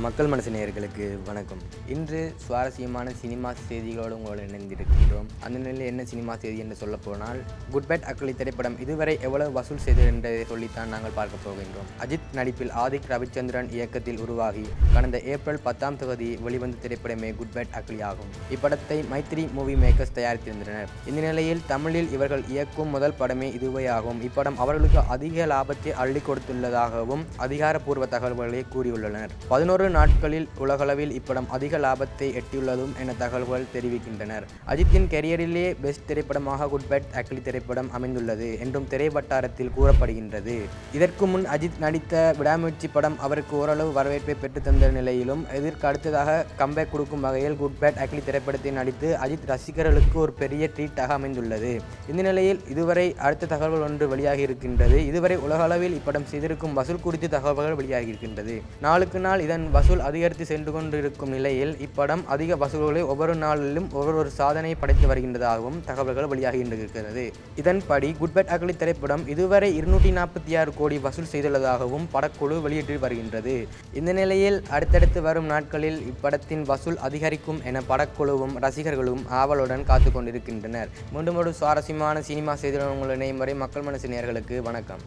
மக்கள் மனசு நேயர்களுக்கு வணக்கம். இன்று சுவாரஸ்யமான சினிமா செய்திகளோடு உங்களோடு இணைந்திருக்கின்றோம். அந்த நிலையில் என்ன சினிமா செய்தி என்று சொல்ல போனால், குட் பேட் அக்லி திரைப்படம் இதுவரை எவ்வளவு வசூல் செய்தது என்பதை சொல்லித்தான் நாங்கள் பார்க்க போகின்றோம். அஜித் நடிப்பில் ஆதிக் ரவிச்சந்திரன் இயக்கத்தில் உருவாகி கடந்த ஏப்ரல் 10ஆம் தேதி வெளிவந்த திரைப்படமே குட் பேட் அக்லி ஆகும். இப்படத்தை மைத்ரி மூவி மேக்கர்ஸ் தயாரித்திருந்தனர். இந்த நிலையில் தமிழில் இவர்கள் இயக்கும் முதல் படமே இதுவே ஆகும். இப்படம் அவர்களுக்கு அதிக லாபத்தை அள்ளி கொடுத்துள்ளதாகவும் அதிகாரப்பூர்வ தகவல்களை கூறியுள்ளனர். 11 நாட்களில் உலகளவில் இப்படம் அதிக லாபத்தை எட்டியுள்ளதும் என தகவல்கள் தெரிவிக்கின்றனர். அஜித்தின் கெரியரிலே பெஸ்ட் திரைப்படமாக குட் பேட் அக்லி திரைப்படம் அமைந்துள்ளது என்றும் திரை வட்டாரத்தில் கூறப்படுகின்றது. இதற்கு முன் அஜித் நடித்த விடாமுயற்சி படம் அவருக்கு ஓரளவு வரவேற்பை பெற்று தந்த நிலையிலும் இதற்கு அடுத்ததாக கம்பேக் கொடுக்கும் வகையில் குட் பேட் அக்லி திரைப்படத்தை நடித்து அஜித் ரசிகர்களுக்கு ஒரு பெரிய ட்ரீட்டாக அமைந்துள்ளது. இந்த நிலையில் இதுவரை அடுத்த தகவல் ஒன்று வெளியாகி இருக்கின்றது. இதுவரை உலகளவில் இப்படம் செய்திருக்கும் வசூல் குறித்து தகவல்கள் வெளியாகி இருக்கின்றது. நாளுக்கு நாள் இதன் வசூல் அதிகரித்து சென்று கொண்டிருக்கும் நிலையில் இப்படம் அதிக வசூல்களை ஒவ்வொரு நாளிலும் ஒவ்வொரு சாதனை படைத்து வருகின்றதாகவும் தகவல்கள் வெளியாகின்றிருக்கிறது. இதன்படி குட் பேட் அக்லி திரைப்படம் இதுவரை 246 கோடி வசூல் செய்துள்ளதாகவும் படக்குழு வெளியிட்டு வருகின்றது. இந்த நிலையில் அடுத்தடுத்து வரும் நாட்களில் இப்படத்தின் வசூல் அதிகரிக்கும் என படக்குழுவும் ரசிகர்களும் ஆவலுடன் காத்து கொண்டிருக்கின்றனர். மீண்டும் ஒரு சுவாரஸ்யமான சினிமா செய்தியுடன் உங்கள் இணையும் வரை மக்கள் மனசு நேயர்களுக்கு வணக்கம்.